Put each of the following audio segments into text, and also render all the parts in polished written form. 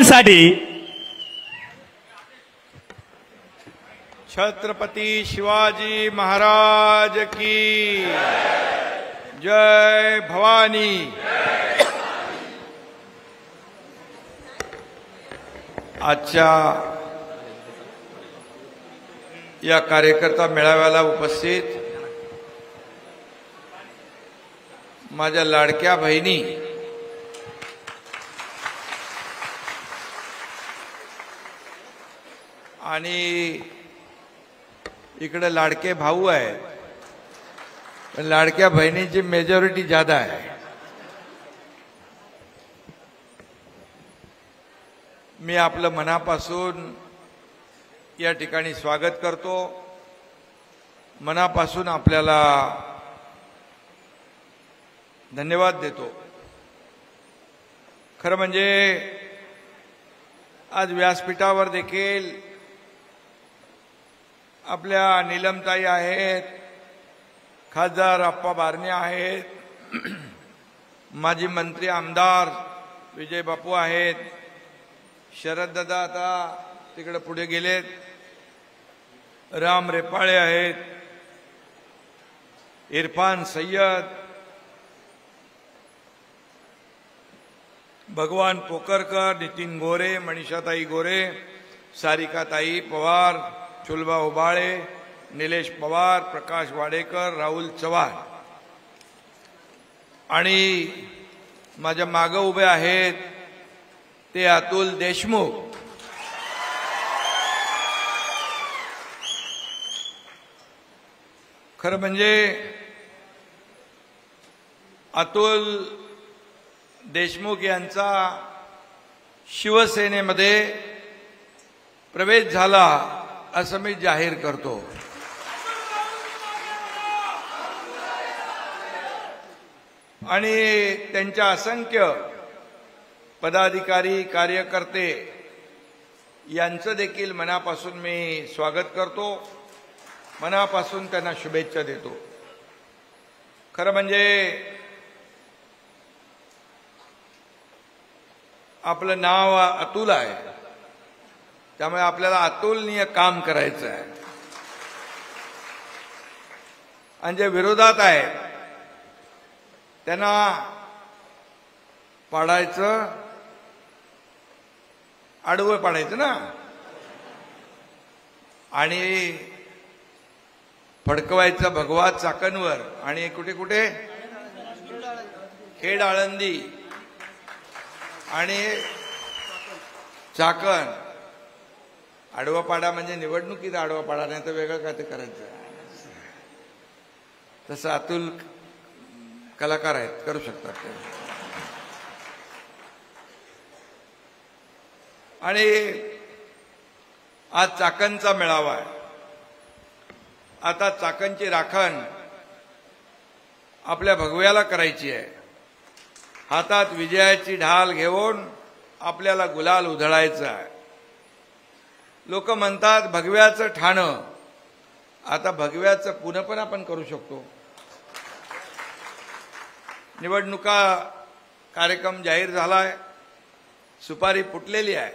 साठी छत्रपती शिवाजी महाराज की जय भवानी। आजच्या या कार्यकर्ता मेळाव्याला उपस्थित माझ्या लाडक्या बहिणी आणि इकडे लाडके भाऊ आहे, पण लाडक्या बहिणीची मेजॉरिटी ज्यादा आहे। मी आपलं मनापासून या ठिकाणी स्वागत करतो, मनापासून आपल्याला धन्यवाद देतो। खरं म्हणजे आज व्यासपीठावर देखील आपल्या नीलमताई आहेत, खासदार अप्पा बारणे आहेत, माजी मंत्री आमदार विजय बापू आहेत, शरददादा आता तिकडे पुढे गेलेत, राम रेपाळे आहेत, इरफान सय्यद, भगवान पोकरकर, नितीन गोरे, मनीषाताई गोरे, सारिकाताई पवार, चुलबा उबाळे, निलेश पवार, प्रकाश वाडेकर, राहुल चव्हाण आणि माझ्या मागे उभे आहेत ते अतुल देशमुख। खरं म्हणजे अतुल देशमुख यांचा शिवसेनेमध्ये प्रवेश झाला असं मी जाहीर करतो। आणि त्यांच्या असंख्य पदाधिकारी कार्यकर्ते यांचं देखील मनापासून मी स्वागत करतो, मनापासून त्यांना शुभेच्छा देतो। खरं म्हणजे आपलं नाव अतुल आहे, त्यामुळे आपल्याला अतुलनीय काम करायचं आहे। आणि जे विरोधात आहेत त्यांना पाडायचं, आडवं पाडायचं ना, आणि फडकवायचं भगवा चाकणवर। आणि कुठे कुठे खेड, आळंदी आणि चाकण आडवा पाडा म्हणजे निवडणुकीत आडवा पाडा, नाही तर वेगळं काय ते करायचं। तसं अतुल कलाकार आहेत, करू शकतात ते। आणि आज चाकणचा मेळावा आहे, आता चाकणची राखण आपल्या भगव्याला करायची आहे। हातात विजयाची ढाल घेऊन आपल्याला गुलाल उधळायचं आहे। लोक म्हणतात भगव्याचं ठाणं, आता भगव्याचं पुन्हा पण आपण करू शकतो। निवडणुका कार्यक्रम जाहीर झालाय, सुपारी फुटलेली आहे,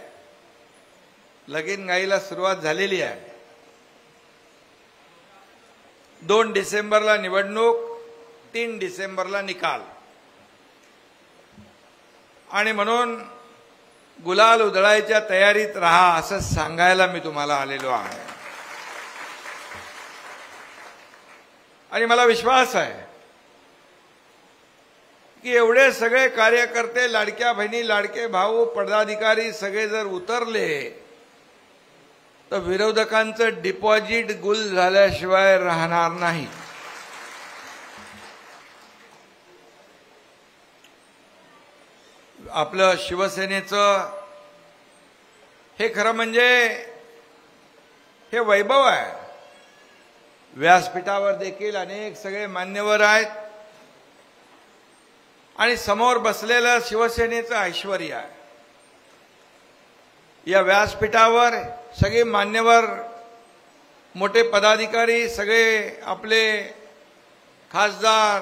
लगीन गाईला सुरुवात झालेली आहे। 2 डिसेंबरला निवडणूक, 3 डिसेंबरला निकाल, आणि म्हणून गुलाल उधळायच्या तयारीत राहा असं सांगायला मी तुम्हाला आलेलो आहे। आणि मला विश्वास आहे की एवढे सगळे कार्यकर्ते, लाडक्या बहिणी, लाडके भाऊ, पदाधिकारी सगळे जर उतरले तर विरोधकांचं डिपॉझिट गुल झाल्याशिवाय राहणार नाही। आपलं शिवसेनेचं हे खरं म्हणजे हे वैभव आहे। व्यासपीठावर देखील अनेक सगळे मान्यवर आहेत आणि समोर बसलेलं शिवसेनेचं ऐश्वर्य आहे। या व्यासपीठावर सगळे मान्यवर, मोठे पदाधिकारी, सगळे आपले खासदार,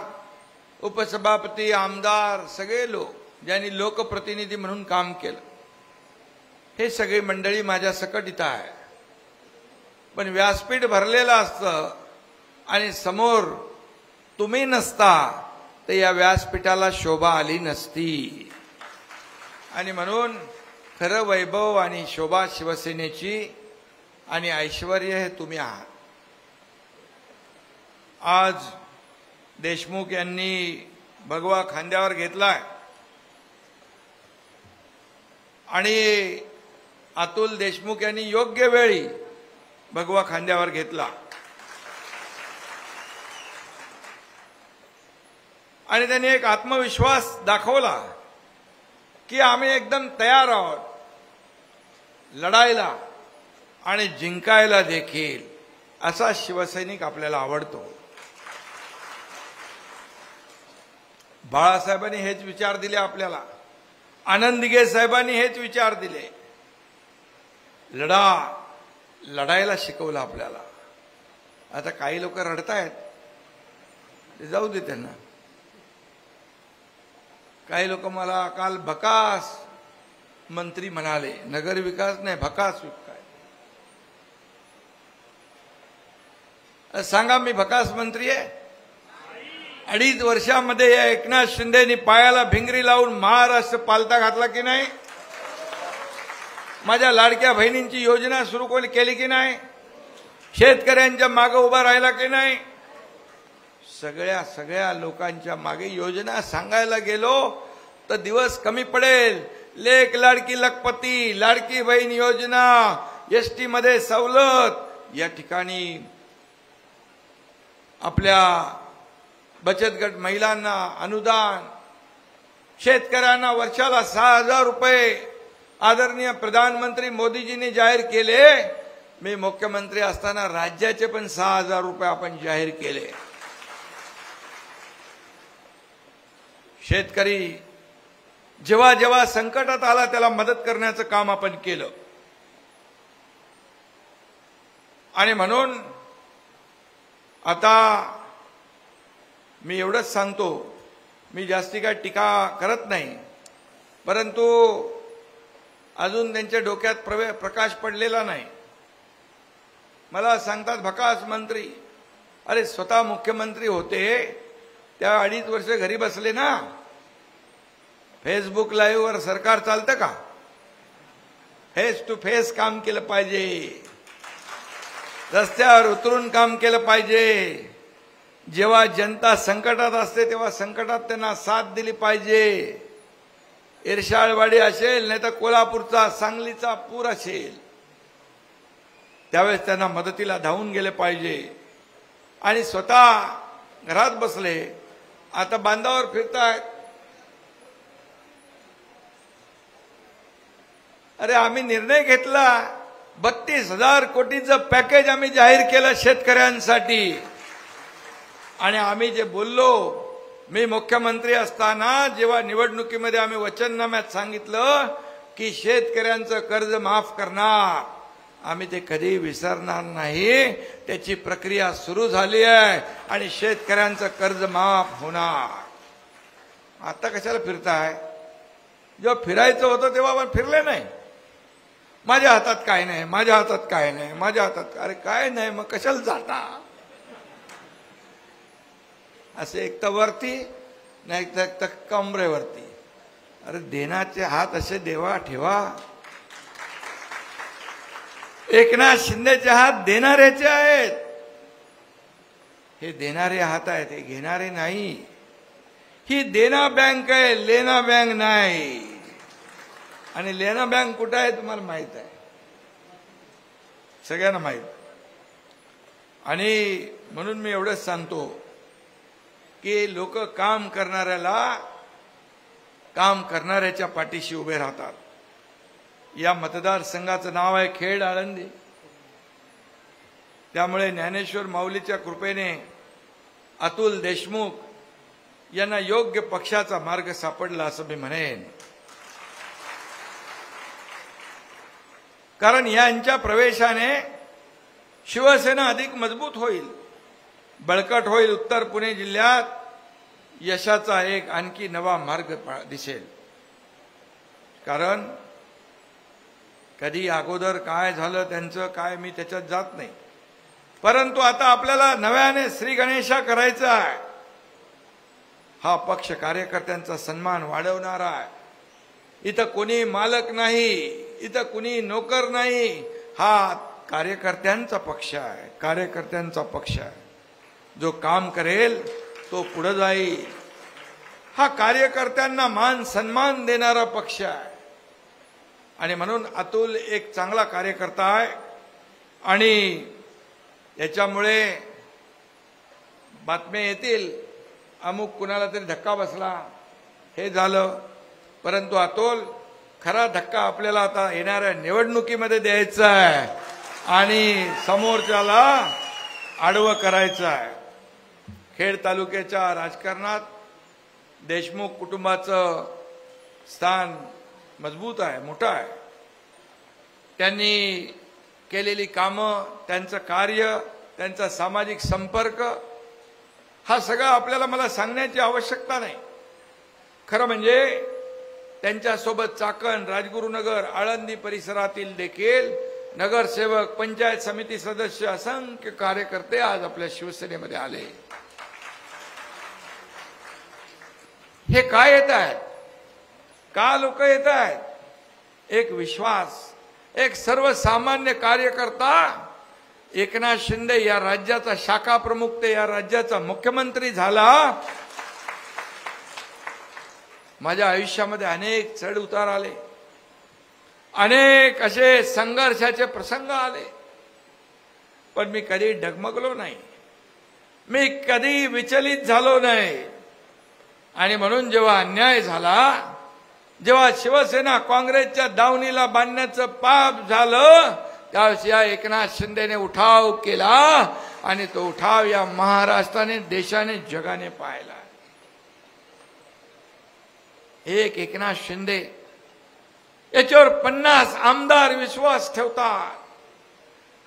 उपसभापती, आमदार, सगळे लोक ज्यांनी लोकप्रतिनिधी म्हणून काम केलं, हे सगळी मंडळी माझ्या सकट इथं आहे, पण व्यासपीठ भरलेलं असतं आणि समोर तुम्ही नसता तर या व्यासपीठाला शोभा आली नसती. आणि म्हणून खरं वैभव आणि शोभा शिवसेनेची आणि ऐश्वर्य हे तुम्ही आहात. आज देशमुख यांनी भगवा खांद्यावर घेतलाय आणि अतुल देशमुख यांनी योग्य वेळी भगवा खांद्यावर घेतला आणि त्यांनी एक आत्मविश्वास दाखवला की आम्ही एकदम तयार आहोत लढायला आणि जिंकायला देखील. असा शिवसैनिक आपल्याला आवडतो. बाळासाहेबांनी हेच विचार दिले आपल्याला, आनंद दिघे साहेबांनी हेच विचार दिले. लढायला शिकवलं आपल्याला. आता काही लोक रडतायत, ते जाऊ दे त्यांना. काही लोक मला काल भकास मंत्री म्हणाले, नगर विकास नाही भकास विकास. सांगा मी भकास मंत्री आहे? 2.5 वर्षामध्ये या एकनाथ शिंदेनी पायाला भिंगरी लावून महाराष्ट्र पालथा घातला की नाही? माझ्या लाडक्या बहिणींची योजना सुरू केली की नाही? शेतकऱ्यांच्या मागे उभा राहिला की नाही? सगळ्या लोकांच्या मागे योजना सांगायला गेलो तर दिवस कमी पडेल. लेक लाडकी लखपती, लाडकी बहीण योजना, एसटी मध्ये सवलत, या ठिकाणी आपल्या बचत गट महिलांना अनुदान, शेतकऱ्यांना वर्षाला 6,000 रुपये आदरणीय प्रधानमंत्री मोदीजींनी जाहीर केले. मी मुख्यमंत्री असताना राज्याचे पण 6,000 रुपये आपण जाहीर केले. शेतकरी जेव्हा जेव्हा संकटात आला त्याला मदत करण्याचं काम आपण केलं. आणि म्हणून आता मी एवढंच सांगतो, मी जास्ती काय टीका करत नाही, परंतु अजून त्यांच्या डोक्यात प्रकाश पडलेला नाही. मला सांगतात भकास मंत्री, अरे स्वतः मुख्यमंत्री होते त्या 2.5 वर्ष घरी बसले ना. फेसबुक लाईव्ह वर सरकार चालतं का? फेस टू फेस काम केलं पाहिजे, रस्त्यावर उतरून काम केलं पाहिजे. जेव्हा जनता संकटात असते तेव्हा संकटात त्यांना साथ दिली पाहिजे. इरशाळवाडी असेल नाही तर कोल्हापूरचा सांगलीचा पूर असेल, त्यावेळेस त्यांना मदतीला धावून गेले पाहिजे. आणि स्वतः घरात बसले, आता बांधावर फिरतायत. अरे आम्ही निर्णय घेतला, 32,000 कोटीचं पॅकेज आम्ही जाहीर केलं शेतकऱ्यांसाठी. आणि आम्ही जे बोललो, मी मुख्यमंत्री असताना जेव्हा निवडणुकीमध्ये आम्ही वचननाम्यात सांगितलं की शेतकऱ्यांचं कर्ज माफ करणार, आम्ही ते कधी विसरणार नाही. त्याची प्रक्रिया सुरू झाली आहे आणि शेतकऱ्यांचं कर्ज माफ होणार. आता कशाला फिरताय? जेव्हा फिरायचं होतं तेव्हा आपण फिरले नाही. माझ्या हातात काय नाही, माझ्या हातात काय नाही, माझ्या हातात, अरे काय नाही मग कशाला जाता? असे एक तर वरती नाही तर कमरेवरती. अरे देण्याचे हात असे देवा ठेवा. एकनाथ शिंदेचे हात देणाऱ्याचे आहेत. हे देणारे हात आहेत, हे घेणारे नाही. ही देना बँक आहे, लेना बँक नाही. आणि लेना बँक कुठं आहे तुम्हाला माहित आहे, सगळ्यांना माहित. आणि म्हणून मी एवढंच सांगतो की लोक काम करणाऱ्याच्या पाठीशी उभे राहतात. या मतदारसंघाचं नाव आहे खेड आळंदी. त्यामुळे ज्ञानेश्वर माऊलीच्या कृपेने अतुल देशमुख यांना योग्य पक्षाचा मार्ग सापडला असं मी म्हणेन. कारण यांच्या प्रवेशाने शिवसेना अधिक मजबूत होईल, बळकट होईल. उत्तर पुणे जिल्ह्यात यशाचा एक आणखी नवा मार्ग दिसेल. कारण कधी अगोदर काय झालं त्यांचं काय मी त्याच्यात जात नाही, परंतु आता आपल्याला नव्याने श्री गणेशा करायचा आहे. हा पक्ष कार्यकर्त्यांचा सन्मान वाढवणारा आहे. इथं कोणी मालक नाही, इथं कोणी नोकर नाही. हा कार्यकर्त्यांचा पक्ष आहे, कार्यकर्त्यांचा पक्ष आहे. जो काम करेल तो पुढे जाईल. हा कार्यकर्त्यांना मान सन्मान देणारा पक्ष आहे. आणि म्हणून अतुल एक चांगला कार्यकर्ता आहे. आणि याच्यामुळे बातम्या येतील अमुक कुणाला तरी धक्का बसला, हे झालं, परंतु अतुल खरा धक्का आपल्याला आता येणाऱ्या निवडणुकीमध्ये द्यायचा आहे आणि समोरच्याला आडवं करायचं आहे. खेड तालुक्याच्या राजकारणात देशमुख कुटुंबाचं स्थान मजबूत आहे, मोठं आहे. त्यांनी केलेली कामं, त्यांचं कार्य, त्यांचा सामाजिक संपर्क हा सगळा आपल्याला मला सांगण्याची आवश्यकता नाही. खरं म्हणजे त्यांच्यासोबत चाकण, राजगुरुनगर, आळंदी परिसरातील देखील नगरसेवक, पंचायत समिती सदस्य, असंख्य कार्यकर्ते आज आपल्या शिवसेनेमध्ये आले. हे काय येत आहेत, का लोक येत आहेत? एक विश्वास, एक सर्वसामान्य कार्यकर्ता एकनाथ शिंदे या राज्याचा शाखा प्रमुख ते या राज्याचा मुख्यमंत्री झाला. माझ्या आयुष्यामध्ये अनेक चढ उतार आले, अनेक असे संघर्षाचे प्रसंग आले, पण मी कधी डगमगलो नाही, मी कधी विचलित झालो नाही. आणि म्हणून जेव्हा अन्याय झाला, जेव्हा शिवसेना काँग्रेसच्या दावणीला बांधण्याचं पाप झालं, त्यावेळेस या एकनाथ शिंदेने उठाव केला आणि तो उठाव या महाराष्ट्राने, देशाने, जगाने पाहिला. एक एकनाथ शिंदे याच्यावर 50 आमदार विश्वास ठेवतात.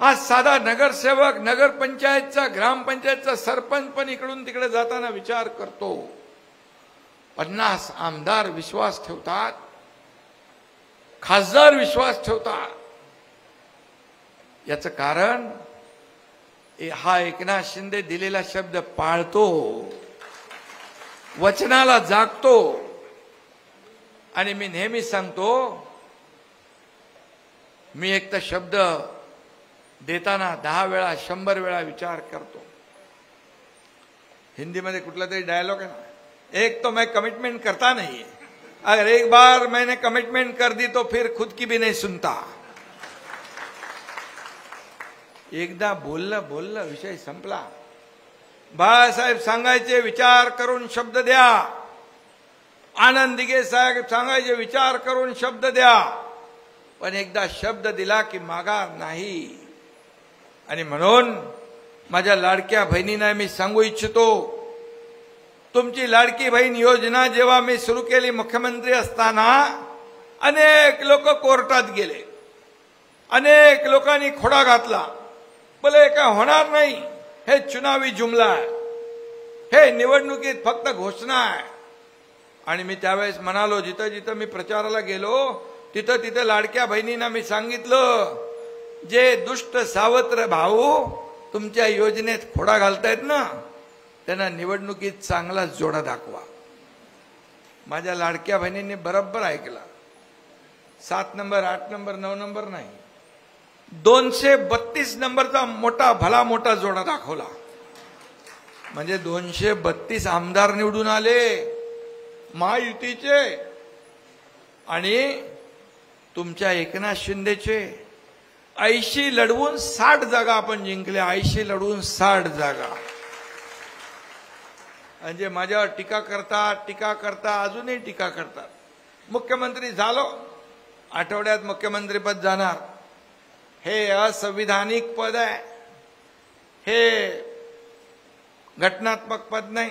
हा साधा नगरसेवक, नगरपंचायतचा, ग्रामपंचायतचा सरपंच पण इकडून तिकडे जाताना विचार करतो. 50 आमदार विश्वास ठेवतात, खासदार विश्वास ठेवतात. याचं कारण हा एकनाथ शिंदे दिलेला शब्द पाळतो, वचनाला जागतो. आणि मी नेहमी सांगतो, मी एक तर शब्द देताना 10 वेळा 100 वेळा विचार करतो. हिंदीमध्ये कुठला तरी डायलॉग आहे ना, एक तो मैं कमिटमेंट करता नहीं है, अगर एक बार मैंने कमिटमेंट कर दी तो फिर खुद की भी नहीं सुनता. एकदा बोललं विषय संपला. बाळासाहेब सांगायचे विचार करून शब्द द्या, आनंद दिघे साहेब सांगायचे विचार करून शब्द द्या, पण एकदा शब्द दिला की माघार नाही. आणि म्हणून माझ्या लाडक्या बहिणींना मी सांगू इच्छितो, तुमची लाडकी बहीण योजना जेव्हा मी सुरू केली मुख्यमंत्री असताना, अनेक लोक कोर्टात गेले, अनेक लोकांनी खोडा घातला, बोले काय होणार नाही, हे चुनावी जुमला आहे, हे निवडणुकीत फक्त घोषणा आहे. आणि मी त्यावेळेस म्हणालो, जिथं जिथं मी प्रचाराला गेलो तिथं तिथं लाडक्या बहिणींना मी सांगितलं, जे दुष्ट सावत्र भाऊ तुमच्या योजनेत खोडा घालतायत ना, त्यांना निवडणुकीत चांगला जोडा दाखवा. माझ्या लाडक्या बहिणींनी बरोबर ऐकला. 7 नंबर, 8 नंबर, 9 नंबर नाही, 232 नंबरचा मोठा भला मोठा जोडा दाखवला. म्हणजे 232 आमदार निवडून आले महायुतीचे. आणि तुमच्या एकनाथ शिंदेचे 80 लढवून 60 जागा आपण जिंकल्या. 80 लढवून 60 जागा. म्हणजे माझ्यावर टीका करता अजूनही टीका करतात. मुख्यमंत्री झालो, आठवड्यात मुख्यमंत्रीपद जाणार, हे असंविधानिक पद आहे, हे घटनात्मक पद नाही,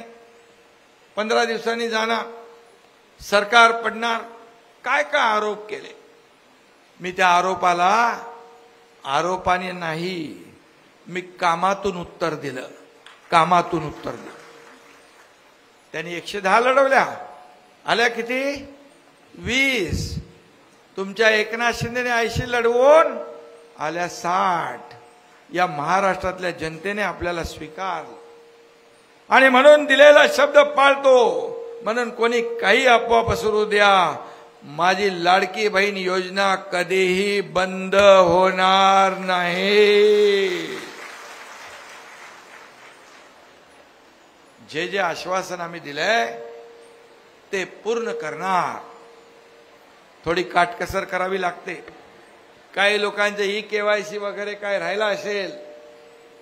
15 दिवसांनी जाणार, सरकार पडणार, काय काय आरोप केले. मी त्या आरोपाने नाही, मी कामातून उत्तर दिलं. त्यांनी 110 लढवल्या, आल्या किती? 20. तुमच्या एकनाथ शिंदेने 80 लढवून आल्या 60. या महाराष्ट्रातल्या जनतेने आपल्याला स्वीकारलं आणि म्हणून दिलेला शब्द पाळतो. म्हणून कोणी काही अफवा पसरू द्या, माझी लाडकी बहीण योजना कधीही बंद होणार नाही. जे जे आश्वासन आम्ही दिलंय ते पूर्ण करणार. थोडी काटकसर करावी लागते. काही लोकांचे KYC वगैरे काय राहिला असेल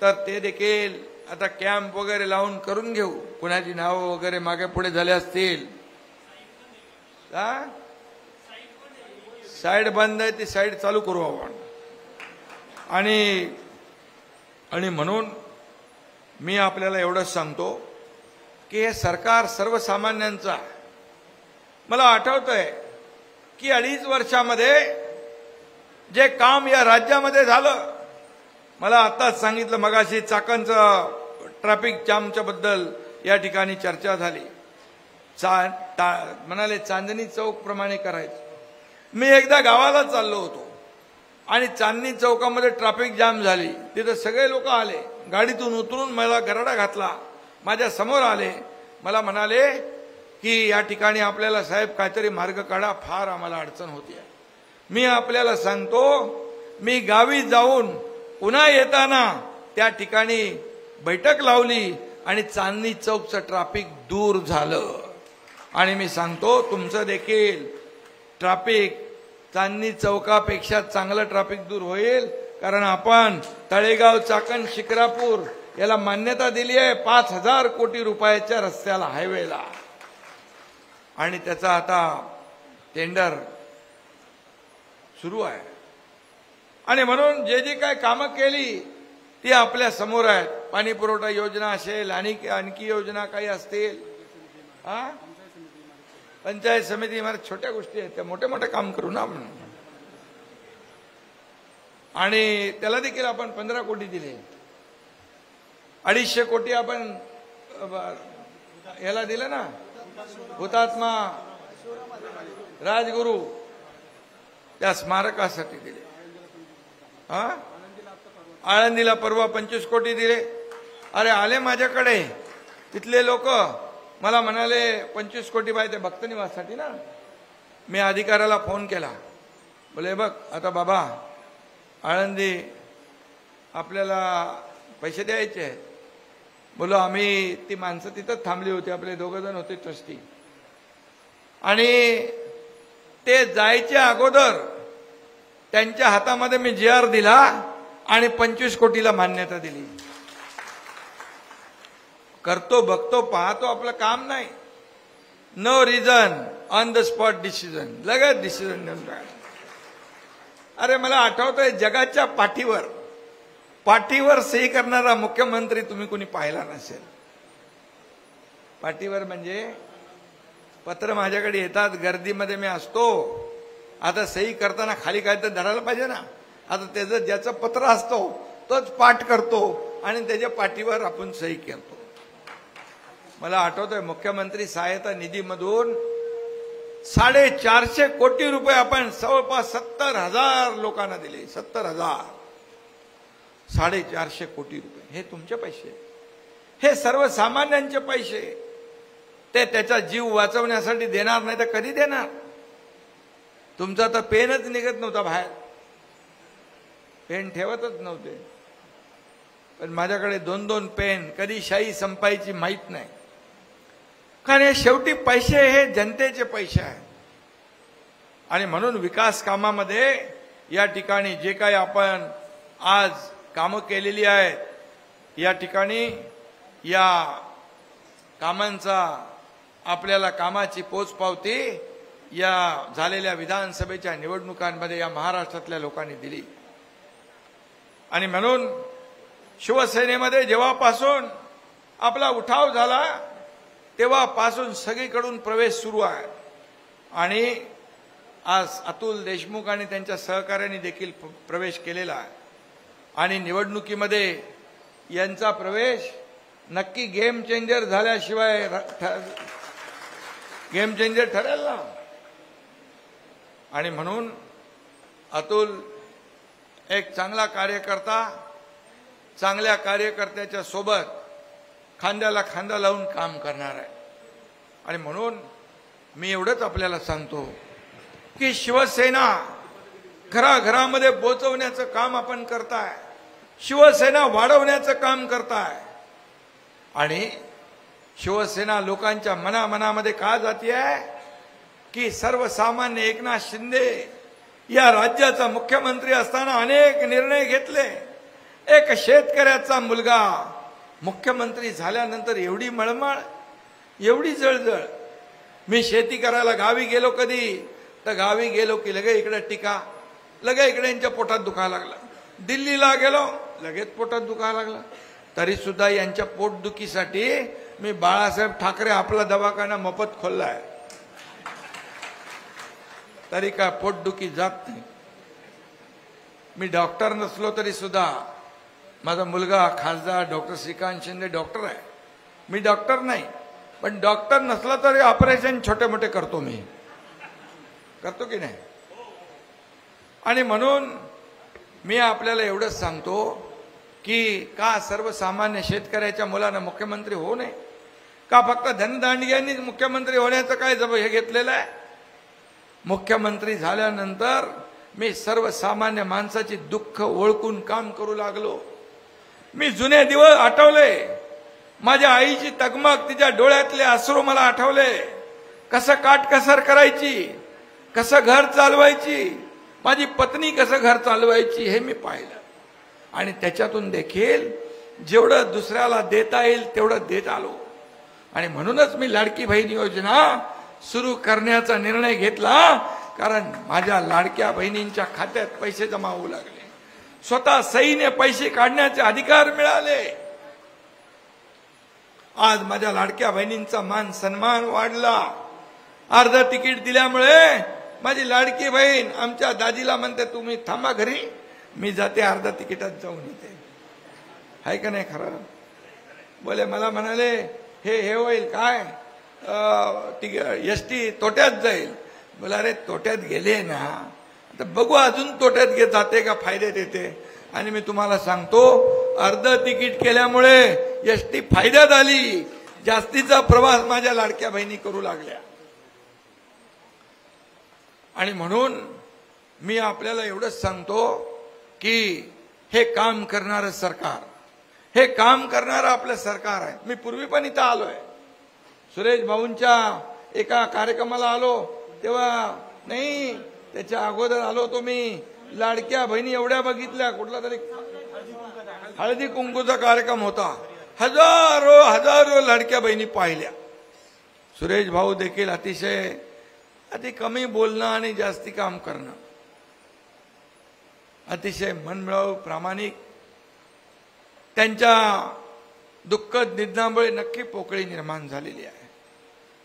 तर ते देखील आता कॅम्प वगैरे लावून करून घेऊ. कुणाची नावं वगैरे मागे पुढे झाले असतील, साईड बंद आहे ती साईड चालू करू आपण. आणि म्हणून मी आपल्याला एवढंच सांगतो की हे सरकार सर्वसामान्यांचं आहे. मला आठवतंय की 2.5 वर्षामध्ये जे काम या राज्यामध्ये झालं, मला आताच सांगितलं मगाशी चाकणचं ट्रॅफिक जामच्या बद्दल या ठिकाणी चर्चा झाली. म्हणाले चांदणी चौक प्रमाणे करायचं. मी एकदा गावाला चाललो होतो आणि चांदणी चौकामध्ये ट्रॅफिक जाम झाली. तिथं सगळे लोक आले, गाडीतून उतरून मला गराडा घातला, माझ्या समोर आले, मला म्हणाले की या ठिकाणी आपल्याला साहेब काहीतरी मार्ग काढा, फार आम्हाला अडचण होती. मी आपल्याला सांगतो, मी गावी जाऊन पुन्हा येताना त्या ठिकाणी बैठक लावली आणि चांदणी चौकचं ट्रॅफिक दूर झालं. आणि मी सांगतो तुमचं देखील ट्रॅफिक चांदणी चौकापेक्षा चांगलं ट्रॅफिक दूर होईल, कारण आपण तळेगाव, चाकण, शिक्रापूर याला मान्यता दिली आहे 5,000 कोटी रुपयाच्या रस्त्याला, हायवेला. आणि त्याचा आता टेंडर सुरू आहे. आणि म्हणून जे जे काय कामं केली ती आपल्या समोर आहेत. पाणी पुरवठा योजना असेल, आणखी योजना काही असतील, पंचायत समिती, मला छोट्या गोष्टी आहेत त्या मोठे मोठे काम करू ना आपण. आणि त्याला देखील आपण 15 कोटी दिले. 250 कोटी आपण याला दिलं ना, हुतात्मा राजगुरू त्या स्मारकासाठी दिले. आळंदीला परवा 25 कोटी दिले. अरे आले माझ्याकडे तिथले लोक, मला म्हणाले 25 कोटी पाहिजे ते भक्त निवाससाठी ना. मी अधिकाऱ्याला फोन केला, बोले बघ आता बाबा आळंदी आपल्याला पैसे द्यायचे आहेत. बोलो आम्ही ती माणसं तिथंच थांबली होती, आपले 2 जण होते ट्रस्टी, आणि ते जायच्या अगोदर त्यांच्या हातामध्ये मी GR दिला आणि 25 कोटीला मान्यता दिली. करतो, बघतो, पाहतो, आपलं काम नाही. No reason, on the spot decision, लगेच डिसिजन देऊन टाकलं. अरे मला आठवतंय जगाच्या पाठीवर सही करणारा मुख्यमंत्री तुम्ही कोणी पाहिला नसेल. पाठीवर म्हणजे पत्र माझ्याकडे येतात, गर्दीमध्ये मी असतो. आता सही करताना खाली काय तर धरायला पाहिजे ना. आता त्याचं ज्याचं पत्र असतो तोच पाठ करतो आणि त्याच्या पाठीवर आपण सही करतो. मला आठवतंय मुख्यमंत्री सहायता निधीमधून 450 कोटी रुपये आपण जवळपास 70,000 लोकांना दिले. 70,000, 450 कोटी रुपये हे तुमचे पैसे, हे सर्वसामान्यांचे पैसे. ते त्याचा जीव वाचवण्यासाठी देणार, नाही तर कधी देणार. तुमचा तर पेनच निघत नव्हता बाहेर, पेन ठेवतच नव्हते. पण माझ्याकडे 2-2 पेन, कधी शाई संपायची माहित नाही. कारण हे शेवटी पैसे हे जनतेचे पैसे आहेत. आणि म्हणून विकास कामामध्ये या ठिकाणी जे काही आपण आज कामं केलेली आहेत, या ठिकाणी या कामांचा आपल्याला कामाची पोचपावती या झालेल्या विधानसभेच्या निवडणुकांमध्ये या महाराष्ट्रातल्या लोकांनी दिली. आणि म्हणून शिवसेनेमध्ये जेव्हापासून आपला उठाव झाला तेव्हापासून सगळीकडून प्रवेश सुरू आहे. आणि आज अतुल देशमुख आणि त्यांच्या सहकार्याने देखील प्रवेश केलेला आहे. आणि निवडणुकीमध्ये यांचा प्रवेश नक्की गेम चेंजर झाल्याशिवाय गेम चेंजर ठरेल ना. आणि म्हणून अतुल एक चांगला कार्यकर्ता, चांगल्या कार्यकर्त्याच्या सोबत खांद्याला खांदा लावून काम करणार आहे. आणि म्हणून मी एवढंच आपल्याला सांगतो की शिवसेना घराघरामध्ये पोहोचवण्याचं काम आपण करताय, शिवसेना वाढवण्याचं काम करताय. आणि शिवसेना लोकांच्या मनामनामध्ये का जाती आहे की सर्वसामान्य एकनाथ शिंदे या राज्याचा मुख्यमंत्री असताना अनेक निर्णय घेतले. एक शेतकऱ्याचा मुलगा मुख्यमंत्री झाल्यानंतर एवढी मळमळ, एवढी जळजळ. मी शेती करायला गावी गेलो कधी तर गावी गेलो की लगे इकडे टीका, लगे इकडे यांच्या पोटात दुखायला लागला. दिल्लीला गेलो लगेच पोटात दुखायला लागला. तरी सुद्धा यांच्या पोटदुखीसाठी मी बाळासाहेब ठाकरे आपला दवाखाना मोफत खोललाय. तरी काय पोटदुखी जात नाही. मी डॉक्टर नसलो तरी सुद्धा माझा मुलगा खासदार डॉक्टर श्रीकांत शिंदे डॉक्टर आहे. मी डॉक्टर नाही, पण डॉक्टर नसला तरी ऑपरेशन छोटे मोठे करतो. मी करतो की नाही. आणि म्हणून मी आपल्याला एवढंच सांगतो की का सर्वसामान्य शेतकऱ्याच्या मुलानं मुख्यमंत्री होऊ नये? का फक्त धनदांडग्यांनीच मुख्यमंत्री होण्याचं काय हे घेतलेलं आहे? मुख्यमंत्री झाल्यानंतर मी सर्वसामान्य माणसाची दुःख ओळखून काम करू लागलो. मी जुने दिवस आठवले, माझ्या आईची तगमग, तिच्या डोळ्यातले अश्रू मला आठवले. कसं काटकसर करायची, कसं घर चालवायची, माझी पत्नी कसं घर चालवायची हे मी पाहिलं. आणि त्याच्यातून देखील जेवढं दुसऱ्याला देता येईल तेवढं देत आलो. आणि म्हणूनच मी लाडकी बहीण योजना सुरू करण्याचा निर्णय घेतला, कारण माझ्या लाडक्या बहिणींच्या खात्यात पैसे जमा होऊ लागले. स्वतः सहीने पैसे काढण्याचे अधिकार मिळाले. आज माझ्या लाडक्या बहिणींचा मान सन्मान वाढला. अर्ध तिकीट दिल्यामुळे माझी लाडकी बहीण आमच्या दाजीला म्हणते तुम्ही थांबा घरी, मी जाते अर्धा तिकिटात जाऊन येते. आहे का नाही खरं? बोले मला म्हणाले हे होईल काय, एसटी तोट्यात जाईल. बोला अरे तोट्यात गेले ना तर बघू अजून तोट्यात घेत जाते का फायदे देते. आणि मी तुम्हाला सांगतो अर्ध तिकीट केल्यामुळे एसटी फायद्यात आली. जास्तीचा प्रवास माझ्या लाडक्या बहिणी करू लागल्या. आणि म्हणून मी आपल्याला एवढंच सांगतो की हे काम करणारं सरकार, हे काम करणारं आपलं सरकार आहे. मी पूर्वी पण इथं आलोय, सुरेश भाऊंच्या एका कार्यक्रमाला आलो तेव्हा नाही, त्याच्या अगोदर आलो तो मी. लाडक्या बहिणी एवढ्या बघितल्या, कुठला तरी हळदी कुंकूचा कार्यक्रम होता, हजारो हजारो लाडक्या बहिणी पाहिल्या. सुरेश भाऊ देखील अतिशय अति कमी बोलणं आणि जास्ती काम करणं, अतिशय मनमिळावू प्रामाणिक. त्यांच्या दुःखद निधनामुळे नक्की पोकळी निर्माण झालेली आहे.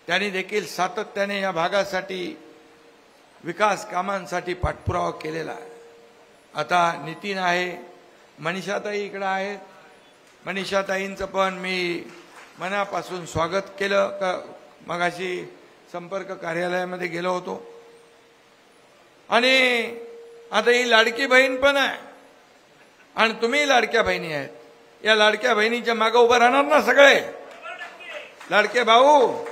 त्यांनी देखील सातत्याने या भागासाठी विकास कामांसाठी पाठपुरावा केलेला आहे. आता नितीन आहे, मनीषाताई इकडे आहेत. मनीषाताईंचं पण मी मनापासून स्वागत केलं. मगाशी संपर्क कार्यालयामध्ये गेलो होतो. आणि आता ही लाडकी बहीण पण आहे आणि तुम्ही लाडक्या बहिणी आहेत. या लाडक्या बहिणीच्या मागे उभं राहणार ना सगळे लाडके भाऊ.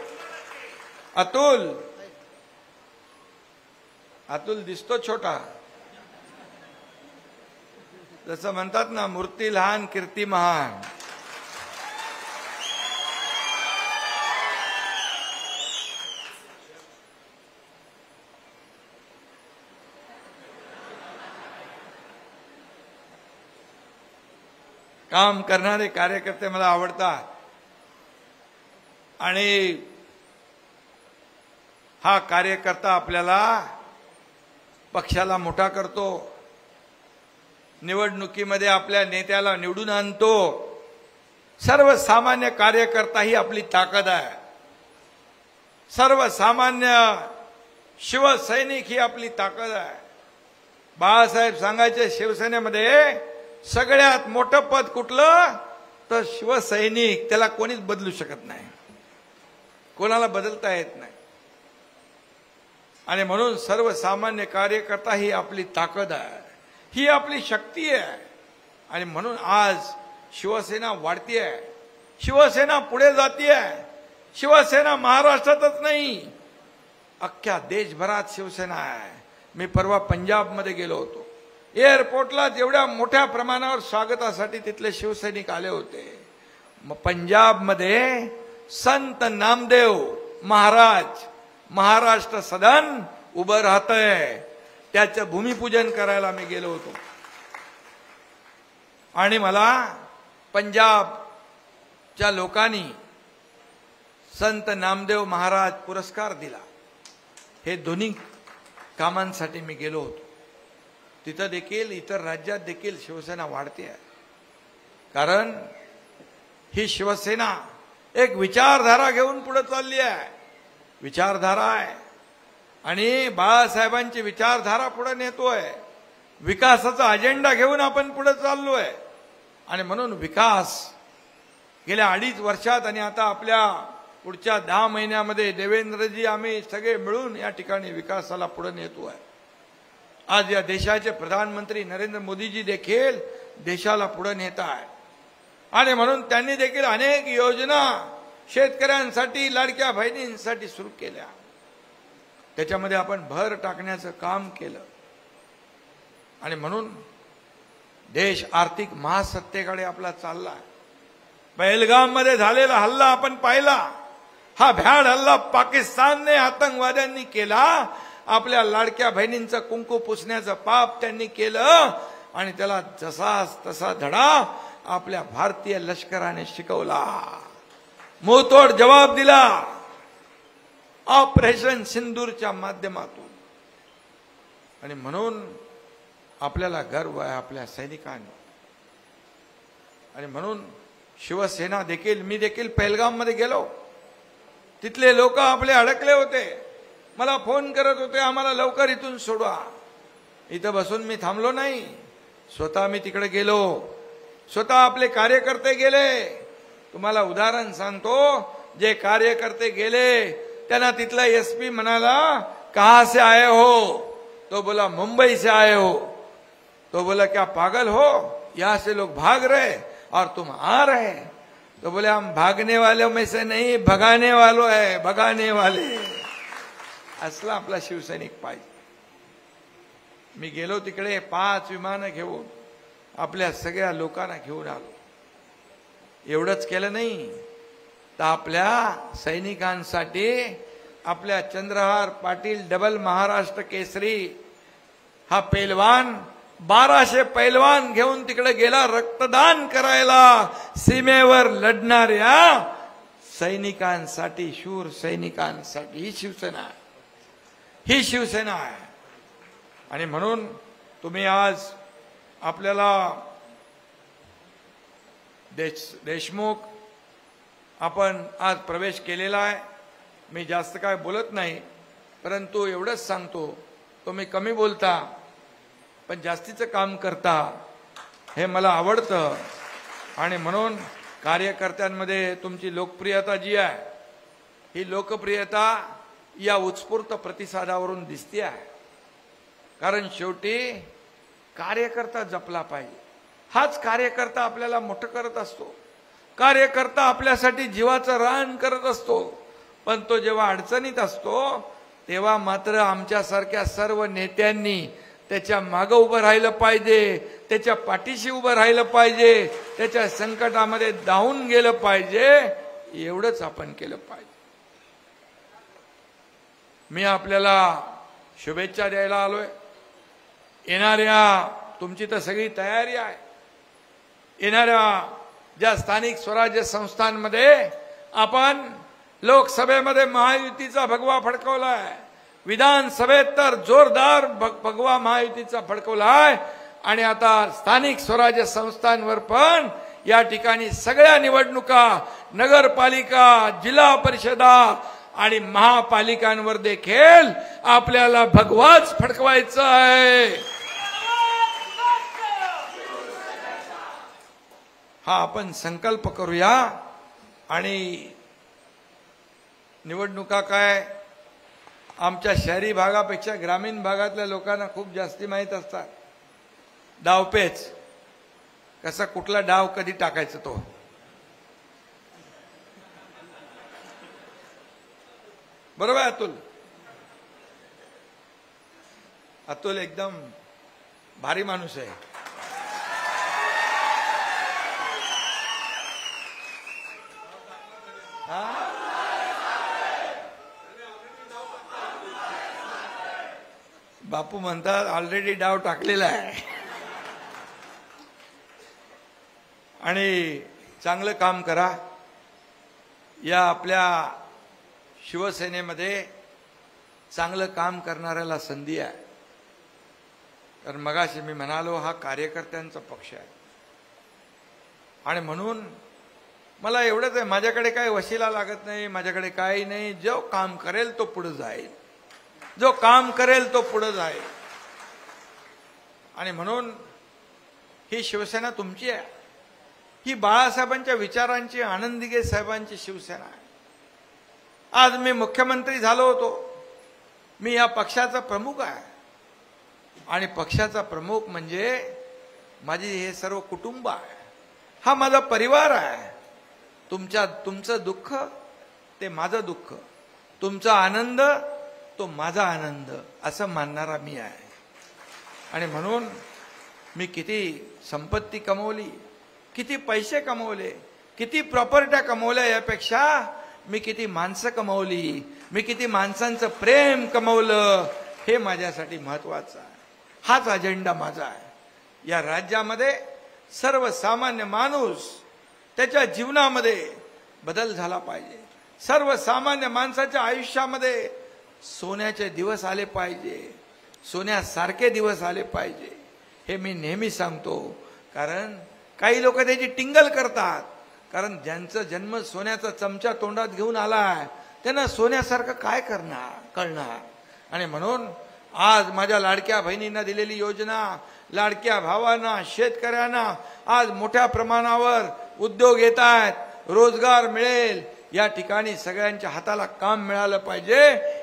अतुल दिसतो छोटा, जसं म्हणतात ना मूर्ती लहान कीर्ती महान. काम करणारे कार्यकर्ते मला आवडतात. आणि हा कार्यकर्ता आपल्याला पक्षाला मोठा करतो, निवडणुकीमध्ये आपल्या नेत्याला निवडून आणतो. सर्वसामान्य कार्यकर्ता ही आपली ताकद आहे. सर्वसामान्य शिवसैनिक ही आपली ताकद आहे. बाळासाहेब सांगायचे शिवसेनेमध्ये सगळ्यात मोठं पद कुठलं तर शिवसैनिक. त्याला कोणीच बदलू शकत नाही, कोणाला बदलता येत नाही. आणि म्हणून सर्वसामान्य कार्यकर्ता ही आपली ताकद आहे, ही आपली शक्ती आहे. आणि म्हणून आज शिवसेना वाढतीये, शिवसेना पुढे जातीये. शिवसेना महाराष्ट्रातच नाही, अख्ख्या देशभरात शिवसेना आहे. मी परवा पंजाबमध्ये गेलो होतो. एअरपोर्टला जेवढ्या मोठ्या प्रमाणावर स्वागतासाठी तिथले शिवसैनिक आले होते. मग पंजाबमध्ये संत नामदेव महाराज महाराष्ट्र सदन उभं राहतंय, त्याचं भूमिपूजन करायला मी गेलो होतो. आणि मला पंजाबच्या लोकांनी संत नामदेव महाराज पुरस्कार दिला. हे दोन्ही कामांसाठी मी गेलो होतो. तिथं देखील इतर राज्यात देखील शिवसेना वाढते आहे. कारण ही शिवसेना एक विचारधारा घेऊन पुढे चालली आहे. विचारधारा आहे आणि बाळासाहेबांची विचारधारा पुढे नेतोय. विकासाचा अजेंडा घेऊन आपण पुढे चाललोय. आणि म्हणून विकास गेल्या 2.5 वर्षात आणि आता आपल्या पुढच्या 10 महिन्यामध्ये देवेंद्रजी आम्ही सगळे मिळून या ठिकाणी विकासाला पुढे नेतोय. आज या देशाचे प्रधानमंत्री नरेंद्र मोदीजी देखील देशाला पुढे नेत आहे. आणि म्हणून त्यांनी देखील अनेक योजना शेतकऱ्यांसाठी, लाडक्या बहिणींसाठी सुरू केल्या. त्याच्यामध्ये आपण भर टाकण्याचं काम केलं. आणि म्हणून देश आर्थिक महासत्तेकडे आपला चालला. पहलगाम मध्ये झालेला हल्ला आपण पाहिला. हा भ्याड हल्ला पाकिस्तानने आतंकवाद्यांनी केला. आपल्या लाडक्या बहिणींचं कुंकू पुसण्याचं पाप त्यांनी केलं आणि त्याला जसाच तसा धडा आपल्या भारतीय लष्कराने शिकवला. मुंहतोड जवाब दिला ऑपरेशन सिंदूरच्या माध्यमातून. आणि म्हणून आपल्याला गर्व आहे आपल्या सैनिकांनी. आणि म्हणून शिवसेना देखील, मी देखील पहलगाम मध्ये गेलो. तिथले लोक आपले अडकले होते, मला फोन करत होते, आम्हाला लवकर इथून सोडवा. इथं बसून मी थांबलो नाही, स्वतः मी तिकडे गेलो. स्वतः आपले कार्यकर्ते गेले. तुम्हाला उदाहरण सांगतो, जे कार्यकर्ते गेले त्यांना तिथला एसपी म्हणाला, कहां से आए हो? तो बोला मुंबई से आए हो. तो बोला क्या पागल हो, यहां से लोग भाग रहे और तुम आ रहे. तो बोले हम भागने वालों में से नहीं, भगाने वालों है, भगाने वाले. असला आपला शिवसैनिक पाहिजे. मी गेलो तिकडे 5 विमानं घेऊन आपल्या सगळ्या लोकांना घेऊन आलो. एवढंच केलं नाही तर आपल्या सैनिकांसाठी आपल्या चंद्रहार पाटील डबल महाराष्ट्र केसरी हा पैलवान 1200 पैलवान घेऊन तिकडे गेला रक्तदान करायला. सीमेवर लढणाऱ्या सैनिकांसाठी, शूर सैनिकांसाठी ही शिवसेना आहे, ही शिवसेना आहे. आणि म्हणून तुम्ही आज आपल्याला देशमुख आपण आज प्रवेश केलेला आहे. मी जास्त काय बोलत नाही, परंतु एवढंच सांगतो, तुम्ही कमी बोलता पण जास्तीचं काम करता, हे मला आवडतं. आणि म्हणून कार्यकर्त्यांमध्ये तुमची लोकप्रियता जी आहे, ही लोकप्रियता या उत्स्फूर्त प्रतिसादावरून दिसते आहे. कारण शेवटी कार्यकर्ता जपला पाहिजे. हाच कार्यकर्ता आपल्याला मोठं करत असतो. कार्यकर्ता आपल्यासाठी जीवाचं रान करत असतो. पण तो जेव्हा अडचणीत असतो तेव्हा मात्र आमच्यासारख्या सर्व नेत्यांनी त्याच्या मागे उभं राहिलं पाहिजे, त्याच्या पाठीशी उभं राहिलं पाहिजे, त्याच्या संकटामध्ये धावून गेलं पाहिजे. एवढंच आपण केलं पाहिजे. मी आपल्याला शुभेच्छा द्यायला आलोय. येणाऱ्या, तुमची तर सगळी तयारी आहे, येणाऱ्या ज्या स्थानिक स्वराज्य संस्थांमध्ये आपण लोकसभेमध्ये महायुतीचा भगवा फडकवलाय, विधानसभेत तर जोरदार भगवा महायुतीचा फडकवलाय. आणि आता स्थानिक स्वराज्य संस्थांवर पण या ठिकाणी सगळ्या निवडणुका, नगरपालिका, जिल्हा परिषदा आणि महापालिकांवर देखील आपल्याला भगवाच फडकवायचा आहे. हा आपण संकल्प करूया. आणि निवडणुका काय आमच्या शहरी भागापेक्षा ग्रामीण भागातल्या लोकांना खूप जास्ती माहीत असतात डावपेच कसा कुठला डाव कधी टाकायचा तो. बरोबर आहे अतुल? अतुल एकदम भारी माणूस आहे. बापू म्हणतात ऑलरेडी डाव टाकलेला आहे आणि चांगलं काम करा. या आपल्या शिवसेनेमध्ये चांगलं काम करणाऱ्याला संधी आहे. कारण मगाशी मी म्हणालो हा कार्यकर्त्यांचा पक्ष आहे आणि म्हणून मला एवढंच आहे, माझ्याकडे काही वशिला लागत नाही, माझ्याकडे काही नाही. जो काम करेल तो पुढे जाईल, जो काम करेल तो पुढे जाईल. आणि म्हणून ही शिवसेना तुमची आहे. ही बाळासाहेबांच्या विचारांची, आनंद दिघे साहेबांची शिवसेना आहे. आज मी मुख्यमंत्री झालो होतो, मी या पक्षाचा प्रमुख आहे आणि पक्षाचा प्रमुख म्हणजे माझी हे सर्व कुटुंब आहे, हा माझा परिवार आहे. तुमचं दुःख ते माझं दुःख, तुमचा आनंद तो माझा आनंद, असं मानणारा मी आहे. आणि म्हणून मी किती संपत्ती कमवली, किती पैसे कमवले, किती प्रॉपर्ट्या कमवल्या, यापेक्षा मी किती माणसं कमवली, मी किती माणसांचं प्रेम कमवलं, हे माझ्यासाठी महत्वाचं आहे. हाच अजेंडा माझा आहे. या राज्यामध्ये सर्वसामान्य माणूस त्याच्या जीवनामध्ये बदल झाला पाहिजे. सर्वसामान्य माणसाच्या आयुष्यामध्ये सोन्याचे दिवस आले पाहिजे, सोन्यासारखे दिवस आले पाहिजे, हे मी नेहमी सांगतो. कारण काही लोक त्याची टिंगल करतात, कारण ज्यांचा जन्म सोन्याचा चमचा तोंडात घेऊन आलाय त्यांना सोन्यासारखं काय कळणार. आणि म्हणून आज माझ्या लाडक्या बहिणींना दिलेली योजना, लाडक्या भावांना, शेतकऱ्यांना आज मोठ्या प्रमाणावर उद्योग येत आहेत, रोजगार मिळेल, या ठिकाणी सगळ्यांच्या हाताला काम मिळालं पाहिजे,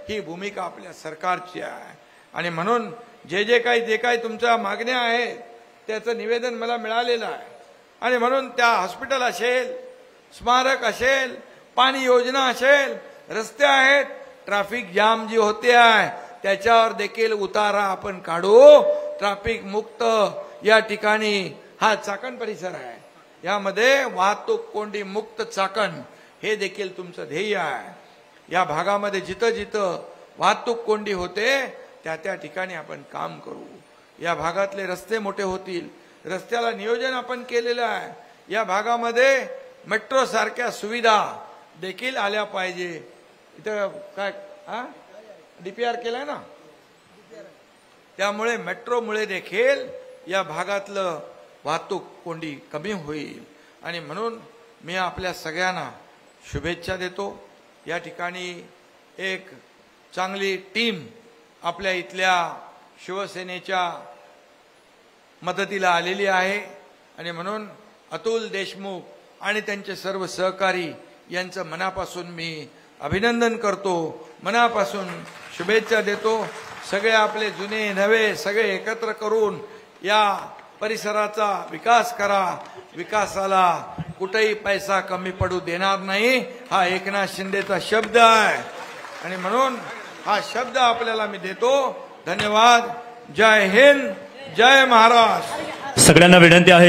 ही भूमिका आपल्या सरकारची आहे. आणि म्हणून जे काही तुमच्या मागण्या आहेत त्याचं निवेदन मला मिळालेलं आहे. आणि म्हणून त्या हॉस्पिटल असेल, स्मारक असेल, पाणी योजना असेल, रस्ते आहेत, ट्रॅफिक जाम जी होते आहे त्याच्यावर देखील उतारा आपण काढू. ट्रॅफिक मुक्त या ठिकाणी हा चाकण परिसर आहे, यामध्ये वाहतूक कोंडी मुक्त चाकण हे देखील तुमचं ध्येय आहे. या भागामध्ये जिथं जिथं वाहतूक कोंडी होते त्या ठिकाणी आपण काम करू. या भागातले रस्ते मोठे होतील, रस्त्याला नियोजन आपण केलेलं आहे. या भागामध्ये मेट्रो सारख्या सुविधा देखील आल्या पाहिजे. इथं काय डीपीआर केलाय ना, त्यामुळे मेट्रोमुळे देखील या भागातलं वाहतूक कोंडी कमी होईल. आणि म्हणून मी आपल्या सगळ्यांना शुभेच्छा देतो. या ठिकाणी एक चांगली टीम आपल्या इथल्या शिवसेनेच्या मदतीला आलेली आहे. आणि म्हणून अतुल देशमुख आणि त्यांचे सर्व सहकारी यांचं मनापासून मी अभिनंदन करतो, मनापासून शुभेच्छा देतो. सगळे आपले जुने नवे सगळे एकत्र करून या परिसराचा विकास करा. विकासाला कुठेही पैसा कमी पडू देणार नाही, हा एकनाथ शिंदेचा शब्द आहे. आणि म्हणून हा शब्द आपल्याला मी देतो. धन्यवाद. जय हिंद, जय महाराष्ट्र. सगळ्यांना विनंती आहे.